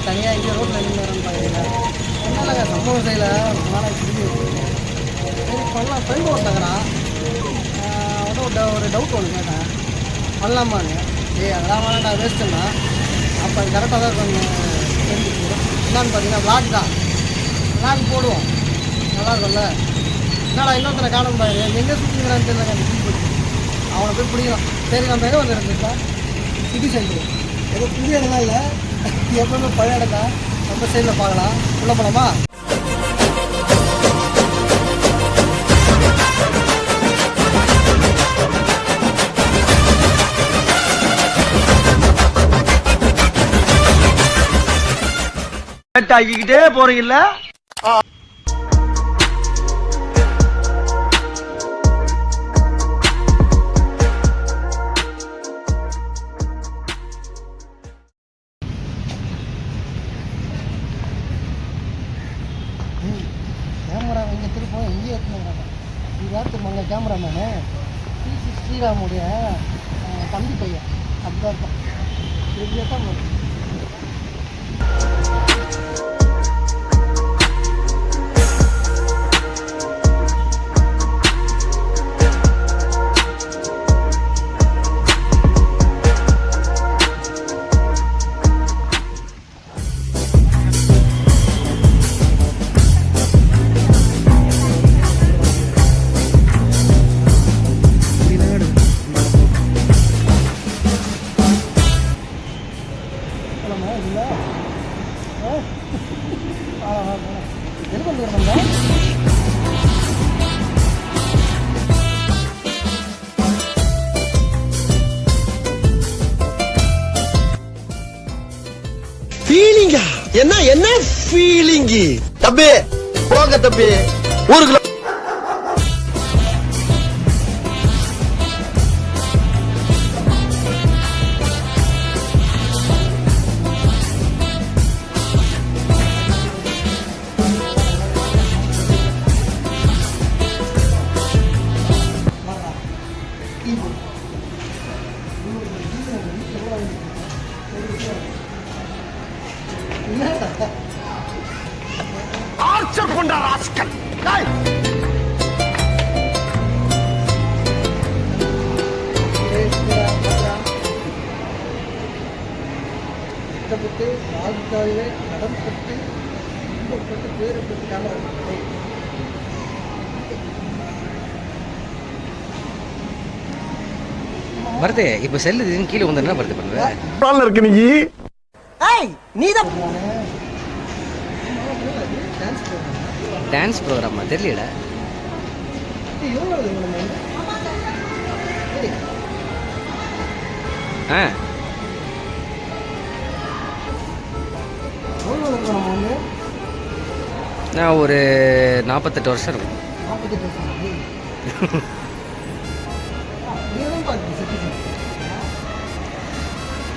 தனியாக இங்கே ரோட்டில் நின்று வரேன்னு பார்க்குறீங்களா? ஒன்றும் இல்லைங்க, சம்பவம் செய்யலை. நாளைக்கு திரும்பி சரி பண்ணலாம். ஃப்ரெண்டு ஒருத்தங்கடா ஒரு டவுட் ஒன்று கேட்டேன், பண்ணலாமான்னு. அதெல்லாம் வேணாண்டா, வேஸ்ட்டுண்ணா. அப்போ அது கரெக்டாக தான் கொஞ்சம் தெரிஞ்சுக்கணும். என்னான்னு பார்த்தீங்கன்னா விளாக் தான். விளாக் போடுவோம், நல்லா இருக்கும்ல. என்னடா இன்னொருத்தனை காணும் பாரு, எங்கே சுற்றிங்கிறான்னு தெரியல. அந்த டீ போட்டு அவனை போய் பிடிக்கலாம். சரி நம்ம எங்கே வந்து இருந்துச்சா? City centre. ஏதோ புதிய இடம்லாம் இல்லை, எப்பவுமே பழைய இடம் தான். நம்ம சைடில் பார்க்கலாம். உள்ள போகலாமா? ஆகிக்கிட்டே போறீங்கல்ல. கேமரா இங்கே திருப்போம், எங்கேயே எடுத்துனாங்க. இது யார் திரும்பாங்க? கேமராமேனு பிசி ஸ்ரீராமுடைய தம்பி பையன். அப்படிதான் இருக்கும். இப்படியே தான் வரும். ஃபீலிங்கா? என்ன ஃபீலிங்கு? தம்பி போங்க தம்பி, ஊருக்குள்ள ஆர்ச்சர் கொண்ட ராஸ்கல். கஷ்டப்பட்டு வாழ்க்கையிலே கடன்பட்டு இன்பப்பட்டு பேருப்பட்டு கேமரா வருது. இப்போ செல்லு கீழே வந்து என்ன வருது பண்ணுவேன் இருக்கு நீ. நீதான் டான்ஸ் ப்ரோக்ராமா தெரியல. ஆ நான் ஒரு 48 வருஷம் இருக்கும்.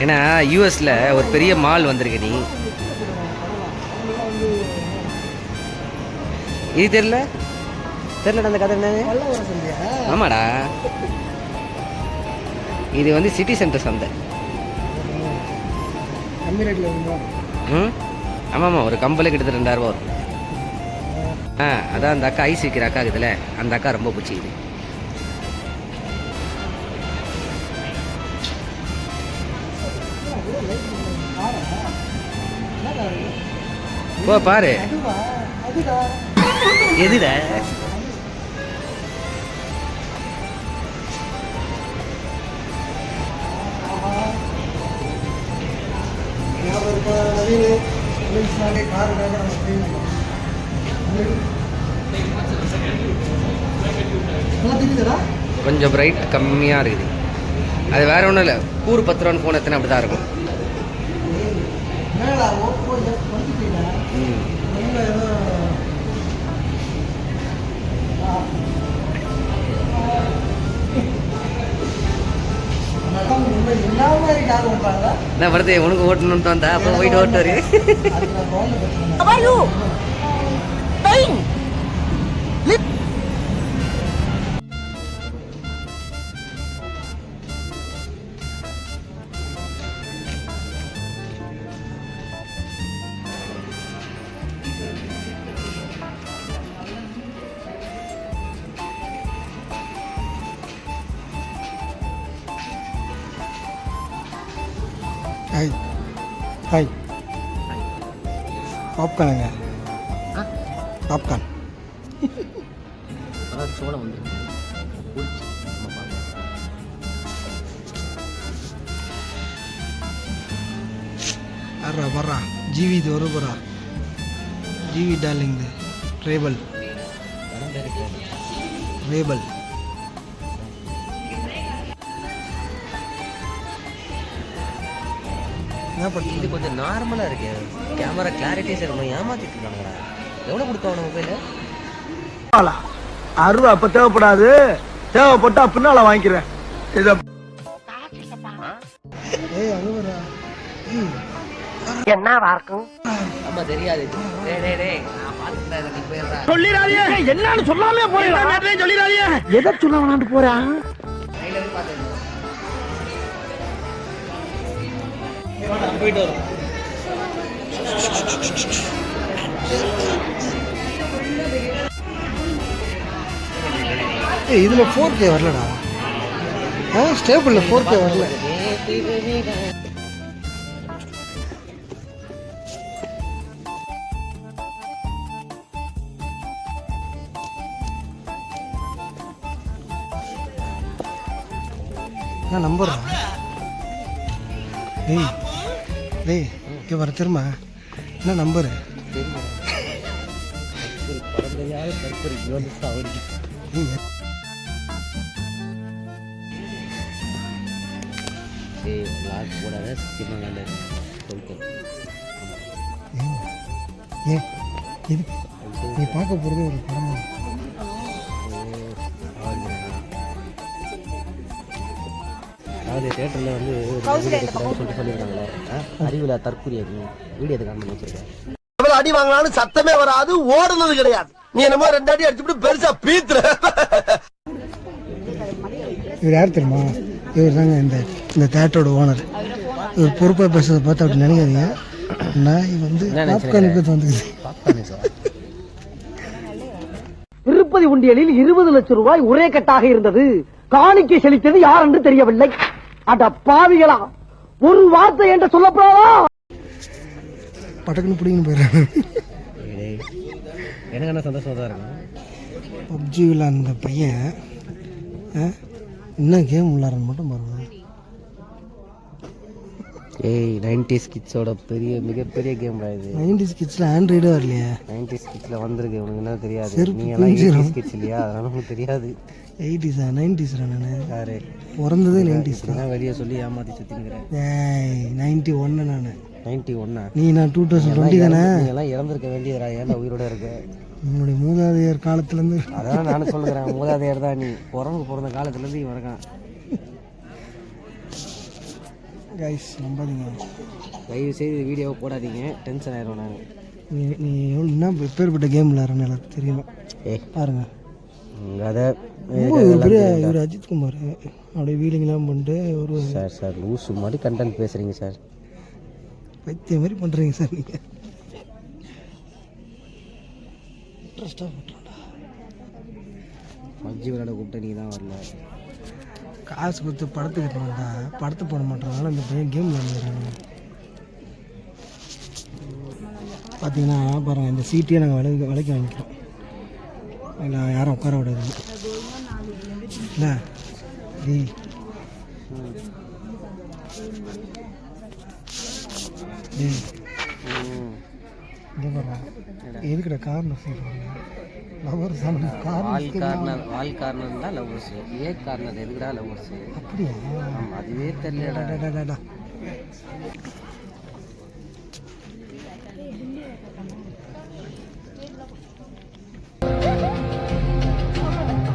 ஏன்னா யூஎஸ்ல ஒரு பெரிய மால் வந்திருக்கு. நீ இது தெரியல அந்த கதை என்ன? ஆமாடா, இது வந்து சிட்டி சென்டர் சந்தை. ஆமாம்மா, ஒரு கம்பளே கிட்டத்தட்ட 2000 ரூபா வரும். அதான் அந்த அக்கா ஐஸ் விற்கிற அக்கா இருக்குதுல்ல, அந்த அக்கா ரொம்ப பிடிச்சிக்குது. போ பாரு. எதுடா? கொஞ்சம் பிரைட் கம்மியாக இருக்குது. அது வேற ஒன்றும் இல்லை, கூறு 10 ரூபான்னு ஃபோன் எத்தனை அப்படி தான் இருக்கும். என்ன வருது, உனக்கு ஓட்டணும்னு வந்தா அப்போ போயிட்டு ஓட்டுவாரு. ஹாய் ஹாய் பாப்கார்னுங்க பாப்கார்ன் அதான் சோளம் வந்துருக்கு குளிச்சு நம்ம பார்க்கலாம். வர்றா வர்றா ஜிவி இது வர போகிறா ஜிவி டார்லிங் இது ரேபல் படம் பேர் இருக்காது. ரேபல் என்ன இது பண்ணுறது கொஞ்சம் நார்மலாக இருக்கு. கேமரா கிளாரிட்டிஸ் இருக்கணும். ஏமாத்திட்டு இருக்காங்கடா. எவ்வளோ கொடுத்தவன மொபைலு? அருவா அப்ப தேவைப்படாது, தேவைப்பட்டா பின்னால வாங்கிக்கிறேன். இத ஏய் அங்கே வரா ஆமா தெரியாது. டேய் டேய் டேய் நான் பார்த்துட்டேன். இதை நீ போயிடுறா. சொல்லிடாதீங்க, என்னன்னு சொல்லாமே போறேன். சொல்லிடாதீங்க, எதை சொல்ல வேணான்னு போறேன். கையில இருந்து பார்த்துட்டு போயிட்டு வரோம். ஏய் இதில் 4K வரலடா. ஸ்டேபிளில் 4K வரல. நான் நம்புறேன். டேய் டேய் இங்கே வர திரும்ப என்ன நம்பரு? போடாத சத்தியமாக நல்லது சொல்லிட்டேன். ஏன் இது நீ பார்க்க போகிறது ஒரு படம். அதாவது தேட்டரில் வந்து சொல்லிட்டு சொல்லியிருக்காங்களே அறிவில் தற்கொலை வீடியோ காரணம் வச்சிருக்கேன். எவ்வளவு அடி வாங்கினாலும் சத்தமே வராது, ஓடுனது கிடையாது. நீ என்னமோ 2 அடி அடிச்சுட்டு பெருசா பீத்துற. இவர் யார் தெரியுமா? இவர் தாங்க இந்த தேட்டரோட ஓனர். இவர் பொறுப்பாக பேசுறதை பார்த்து அப்படி நினைக்காதீங்க. நான் வந்து பாப்கார்னுக்கு வந்துக்குது. திருப்பதி உண்டியலில் 20 லட்சம் ரூபாய் ஒரே கட்டாக இருந்தது. காணிக்கை செலுத்தியது யார் என்று தெரியவில்லை. அட பாவிகளா, ஒரு வார்த்தை என்று சொல்லப்படாதா? பட்டக்குன்னு பிடிங்கன்னு போயிடுறாங்க. எனக்கு என்ன சந்தோஷமாக தான் இருக்கும். பப்ஜியில் அந்த பையன் என்ன கேம் உள்ளாரன்னு மட்டும் பாருங்க. ஏய் 90s கிட்ஸோட மிகப்பெரிய கேம் இது. 90s கிட்ஸில் ஆண்ட்ராய்டே வரலையா? 90s கிட்ஸில் வந்திருக்கு. உனக்கு என்ன தெரியாது? செருப்பு நீ எல்லாம் பிஞ்சிரும். 80s கிட்ஸ் இல்லையா? அதனால உனக்கு தெரியாது. 80s 90s நான் யாரு பிறந்ததே 90s தான். நான் வெளியே சொல்லி ஏமாற்றி சுற்றினுக்கிறேன். 91 நான் 91 நீ நான் 2020 தானே. நீ எல்லாம் இறந்துருக்க வேண்டியதா? ஏன்டா உயிரோட இருக்க? உன்னுடைய மூதாதையர் காலத்துலேருந்து. அதான் நானும் சொல்லுகிறேன். மூதாதையர் தான் நீ. பிறந்த காலத்துலேருந்து இவன் இருக்கான். கைஸ் நம்பாதீங்க. தயவு செய்து வீடியோவை போடாதீங்க. டென்ஷன் ஆயிடும். நாங்கள் நீ எவ்வளோ என்ன எப்பேற்பட்ட கேம் விளாட்றன்னு எனக்கு தெரியல. பாருங்க அதை ஒரு பெரிய இவர் அஜித்குமார் அப்படியே வீலிங்லாம் பண்ணிட்டு ஒரு சார் லூஸ் மாதிரி கண்டென்ட் பேசுகிறீங்க சார். வைத்திய மாதிரி பண்ணுறீங்க சார். நீங்கள் இன்ட்ரெஸ்டாக பண்ணுறோம்டா. பப்ஜி விளையாட கூப்பிட்டு நீ தான் வரல. காசு கொடுத்து படத்துக்கு போனோம்டா. படத்துக்கு போட மாட்டேறதுனால இந்த பையன் கேம் விளையாடுறாங்க. பார்த்தீங்கன்னா பாருங்கள், இந்த சீட்டையே நாங்கள் விலைக்கு வாங்கிக்கிறோம். இல்லை யாரும் உட்கார விடாது. இல்லை டேய் டேய் இங்கே பாருங்க. எதுக்கிட்ட கார்னர் செய்கிறாங்க? லவர்ஸ் வால் கார்னர் தான் லவ்வர்ஸ். ஏ கார்னர் எதுக்குடா லவ்வர்ஸ்? அப்படியா? அதுவே தெரியலடா.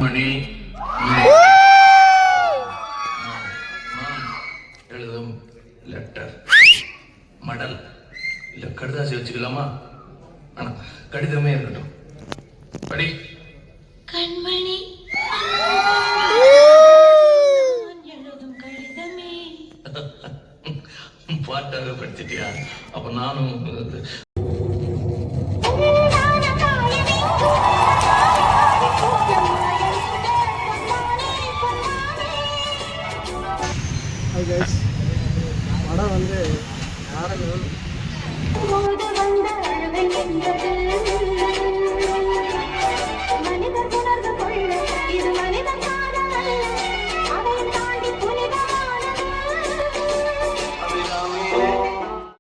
மணி எழுதும் லெட்டர் மடல் இல்ல கடுதாசி வச்சுக்கலாமா? ஆனா கடிதமே இருக்கட்டும். படி. கண்மணி எழுதும் கடிதமே. பாட்டாக படிச்சிட்டியா? அப்ப நானும் படம் வந்து வேற level. போது வந்த அழுகை என்பது